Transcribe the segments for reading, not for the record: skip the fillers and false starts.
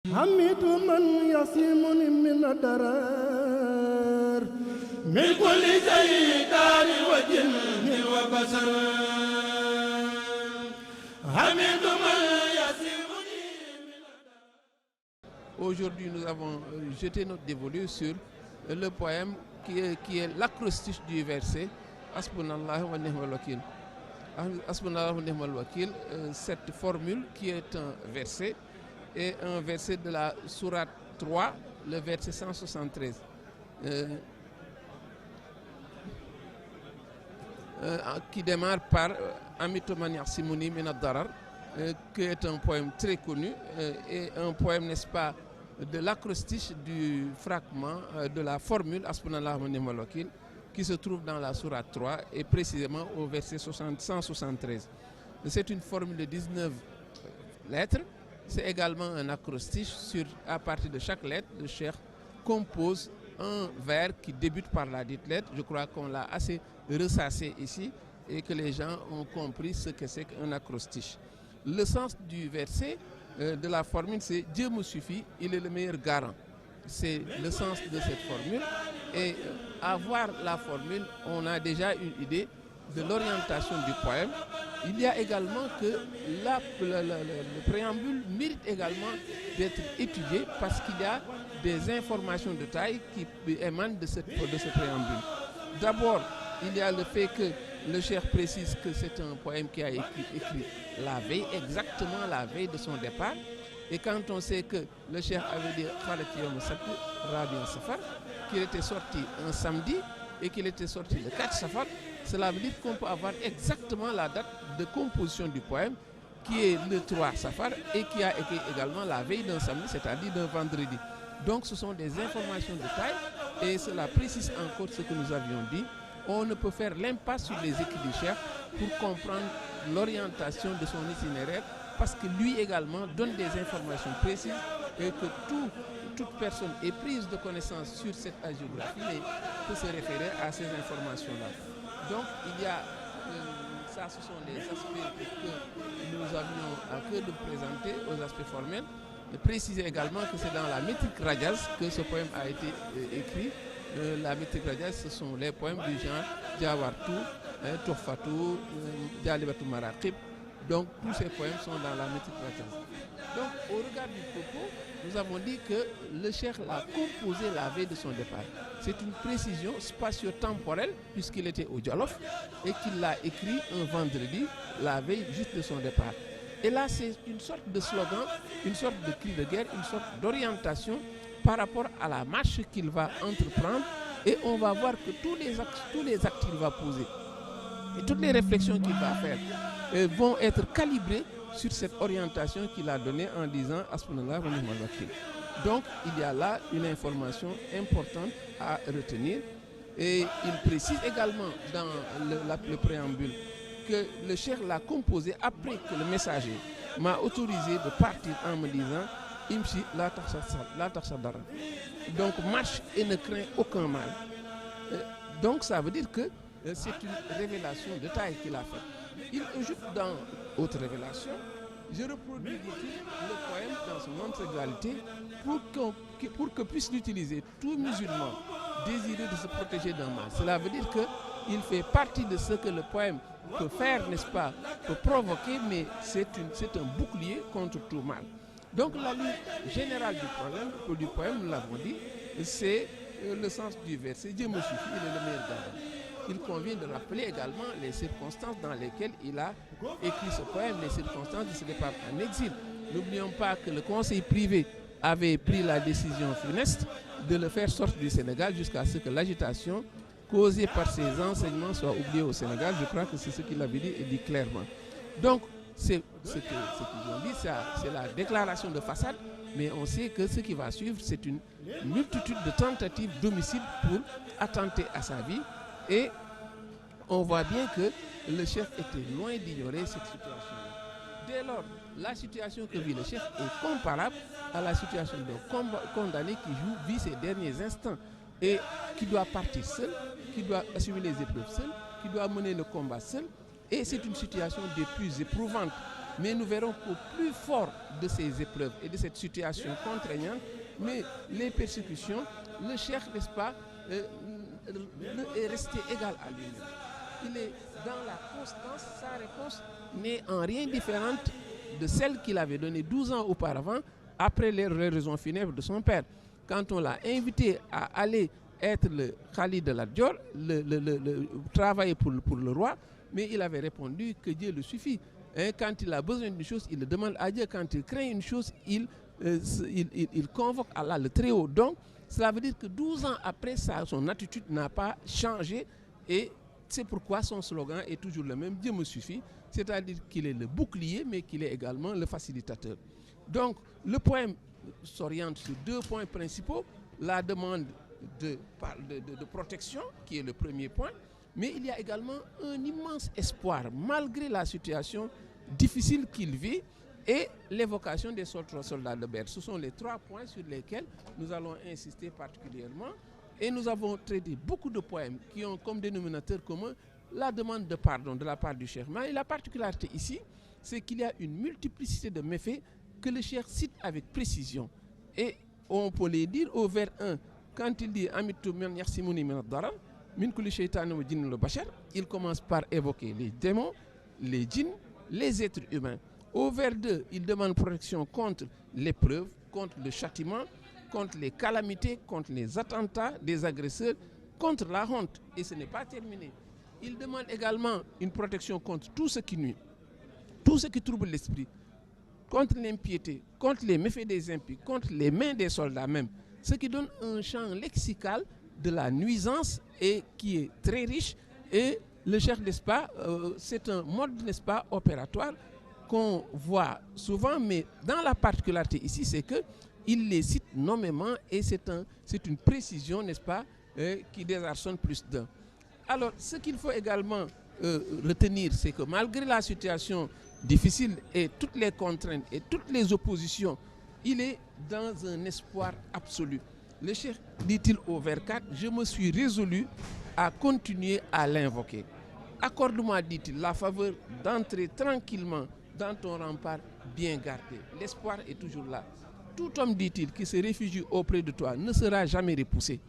حميد من يصيمني من الضرر من كل شيطان وجن وبشر حميد من يصيمني من الضرر. Aujourd'hui, nous avons jeté notre dévolu sur le poème qui est l'acrostiche du verset Hasbunallahu wa ni'mal wakil. Hasbunallahu wa ni'mal wakil, cette formule qui est un verset et un verset de la sourate 3, le verset 173, qui démarre par Amitoman Yarsimuni Minadarar, qui est un poème très connu et un poème, n'est-ce pas, de l'acrostiche du fragment de la formule Hasbunallahu wa ni'mal wakil, qui se trouve dans la sourate 3 et précisément au verset 173. C'est une formule de 19 lettres. C'est également un acrostiche. À partir de chaque lettre, le cheikh compose un vers qui débute par la dite lettre. Je crois qu'on l'a assez ressassé ici et que les gens ont compris ce que c'est qu'un acrostiche. Le sens du verset de la formule, c'est « Dieu me suffit, il est le meilleur garant ». C'est le sens de cette formule. Et à voir la formule, on a déjà une idée de l'orientation du poème. Il y a également que le préambule mérite également d'être étudié parce qu'il y a des informations de taille qui émanent de ce préambule. D'abord, il y a le fait que le cheikh précise que c'est un poème qui a écrit la veille, exactement la veille de son départ. Et quand on sait que le cheikh avait dit qu'il était sorti un samedi et qu'il était sorti le 4 Safar, cela veut dire qu'on peut avoir exactement la date de composition du poème qui est le 3 Safar et qui a été également la veille d'un samedi, c'est-à-dire d'un vendredi. Donc ce sont des informations de taille et cela précise encore ce que nous avions dit. On ne peut faire l'impasse sur les écrits du cheikh pour comprendre l'orientation de son itinéraire parce que lui également donne des informations précises et que toute personne éprise de connaissances sur cette hagiographie peut se référer à ces informations-là. Donc il y a, ça ce sont les aspects que nous avions à cœur de présenter aux aspects formels. De préciser également que c'est dans la métrique Rajaz que ce poème a été écrit. La métrique Rajaz, ce sont les poèmes du genre Jawartu, Tuhfatu, Jalibatu Maraqib. Donc tous ces poèmes sont dans la métrique Rajaz. Donc au regard du propos, nous avons dit que le cheikh l'a composé la veille de son départ. C'est une précision spatio-temporelle puisqu'il était au Jolof et qu'il l'a écrit un vendredi, la veille juste de son départ. Et là, c'est une sorte de slogan, une sorte de cri de guerre, une sorte d'orientation par rapport à la marche qu'il va entreprendre. Et on va voir que tous les actes qu'il va poser et toutes les réflexions qu'il va faire vont être calibrées sur cette orientation qu'il a donnée en disant Hasbunallahu wa ni'mal wakil. Donc il y a là une information importante à retenir et il précise également dans le préambule que le cheikh l'a composé après que le messager m'a autorisé de partir en me disant Imsi la taxadara. Donc marche et ne crains aucun mal. Donc ça veut dire que c'est une révélation de taille qu'il a faite. Il ajoute dans autre révélation, je reproduis le poème dans son intégralité pour que puisse l'utiliser tout musulman désireux de se protéger d'un mal. Cela veut dire qu'il fait partie de ce que le poème peut faire, n'est-ce pas, peut provoquer, mais c'est un bouclier contre tout mal. Donc la ligne générale du poème, nous l'avons dit, c'est le sens du verset, Dieu me suffit, il est le meilleur garant. Il convient de rappeler également les circonstances dans lesquelles il a écrit ce poème, les circonstances de ce départ en exil. N'oublions pas que le conseil privé avait pris la décision funeste de le faire sortir du Sénégal jusqu'à ce que l'agitation causée par ses enseignements soit oubliée au Sénégal. Je crois que c'est ce qu'il avait dit et dit clairement. Donc, c'est ce qu'ils ont dit, c'est la déclaration de façade, mais on sait que ce qui va suivre, c'est une multitude de tentatives d'homicide pour attenter à sa vie. Et on voit bien que le chef était loin d'ignorer cette situation-là. Dès lors, la situation que vit le chef est comparable à la situation d'un condamné qui vit ses derniers instants et qui doit partir seul, qui doit assumer les épreuves seul, qui doit mener le combat seul. Et c'est une situation des plus éprouvantes. Mais nous verrons qu'au plus fort de ces épreuves et de cette situation contraignante, mais les persécutions, le cheikh, n'est-ce pas, est resté égal à lui-même. Il est dans la constance, sa réponse n'est en rien différente de celle qu'il avait donnée 12 ans auparavant, après les raisons funèbres de son père. Quand on l'a invité à aller être le Khalid de la Dior, travailler pour le roi, mais il avait répondu que Dieu le suffit. Hein, quand il a besoin d'une chose, il le demande à Dieu. Quand il craint une chose, il convoque Allah le Très-Haut. Donc, cela veut dire que 12 ans après, son attitude n'a pas changé et c'est pourquoi son slogan est toujours le même, Dieu me suffit, c'est-à-dire qu'il est le bouclier, mais qu'il est également le facilitateur. Donc, le poème s'oriente sur 2 points principaux, la demande de protection, qui est le premier point, mais il y a également un immense espoir, malgré la situation difficile qu'il vit, et l'évocation des soldats de Badr. Ce sont les 3 points sur lesquels nous allons insister particulièrement. Et nous avons traité beaucoup de poèmes qui ont comme dénominateur commun la demande de pardon de la part du cheikh. Mais la particularité ici, c'est qu'il y a une multiplicité de méfaits que le cheikh cite avec précision. Et on peut les dire au vers 1, quand il dit Amitu min yasimuni min ad-darar, min kulli shaytanin wa jinnin bashar, il commence par évoquer les démons, les djinns, les êtres humains. Au vers 2, il demande protection contre l'épreuve, contre le châtiment, contre les calamités, contre les attentats des agresseurs, contre la honte. Et ce n'est pas terminé. Il demande également une protection contre tout ce qui nuit, tout ce qui trouble l'esprit, contre l'impiété, contre les méfaits des impies, contre les mains des soldats même. Ce qui donne un champ lexical de la nuisance et qui est très riche. Et le cheikh, n'est-ce pas, c'est un mode, n'est-ce pas, opératoire qu'on voit souvent, mais dans la particularité ici, c'est que il les cite nommément et c'est une précision, n'est-ce pas, qui désarçonne plus d'un. Alors, ce qu'il faut également retenir, c'est que malgré la situation difficile et toutes les contraintes et toutes les oppositions, il est dans un espoir absolu. Le cheikh dit-il au vers 4, je me suis résolu à continuer à l'invoquer. Accorde-moi, dit-il, la faveur d'entrer tranquillement dans ton rempart bien gardé. L'espoir est toujours là. Tout homme, dit-il, qui se réfugie auprès de toi ne sera jamais repoussé.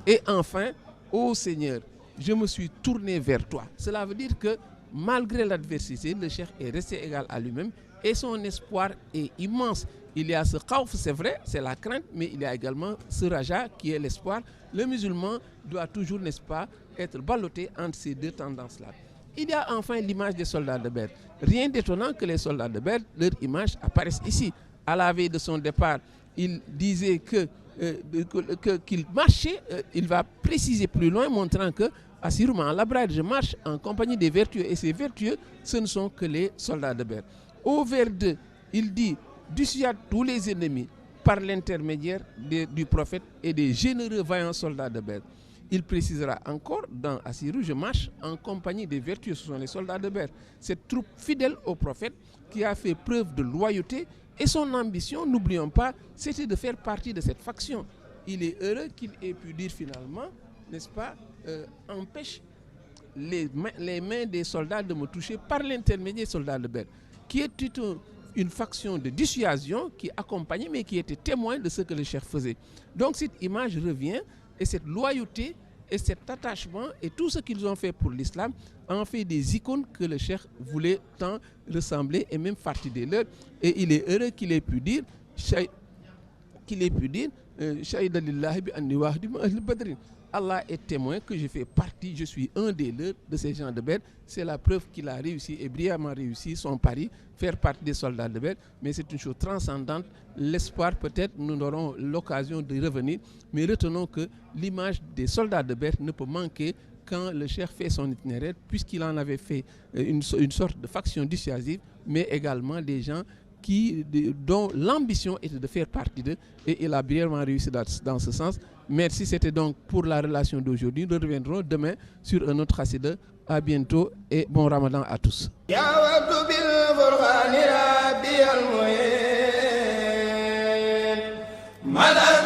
Et enfin, ô Seigneur, je me suis tourné vers toi. Cela veut dire que malgré l'adversité, le cheikh est resté égal à lui-même et son espoir est immense. Il y a ce khawf, c'est vrai, c'est la crainte, mais il y a également ce raja qui est l'espoir. Le musulman doit toujours, n'est-ce pas, être ballotté entre ces 2 tendances-là. Il y a enfin l'image des soldats de Badr. Rien d'étonnant que les soldats de Badr, leur image apparaisse ici. À la veille de son départ, il disait qu'il marchait, il va préciser plus loin, montrant que, assurément, la bride, je marche en compagnie des vertueux, et ces vertueux, ce ne sont que les soldats de Badr. Au vers 2, il dit, dissuade tous les ennemis par l'intermédiaire du prophète et des généreux vaillants soldats de Badr. Il précisera encore dans Assirou, je marche en compagnie des vertueux, ce sont les soldats de Badr. Cette troupe fidèle au prophète qui a fait preuve de loyauté et son ambition, n'oublions pas, c'était de faire partie de cette faction. Il est heureux qu'il ait pu dire finalement, n'est-ce pas, empêche les mains des soldats de me toucher par l'intermédiaire des soldats de Badr, qui est une faction de dissuasion qui accompagnait mais qui était témoin de ce que le cheikh faisait. Donc cette image revient et cette loyauté et cet attachement et tout ce qu'ils ont fait pour l'islam en fait des icônes que le cheikh voulait tant ressembler et même partie des leurs. Et il est heureux qu'il ait pu dire Shahida lillahi bi anni wahdi min ahli badrin. Allah est témoin que je fais partie, je suis un des leurs de ces gens de Badr. C'est la preuve qu'il a réussi et brillamment réussi son pari, faire partie des soldats de Badr. Mais c'est une chose transcendante. L'espoir, peut-être, nous aurons l'occasion de revenir. Mais retenons que l'image des soldats de Badr ne peut manquer quand le cheikh fait son itinéraire, puisqu'il en avait fait une sorte de faction dissuasive, mais également des gens dont l'ambition était de faire partie d'eux, et il a brillamment réussi dans ce sens. Merci, c'était donc pour la relation d'aujourd'hui. Nous reviendrons demain sur un autre khasida. À bientôt et bon Ramadan à tous. Mother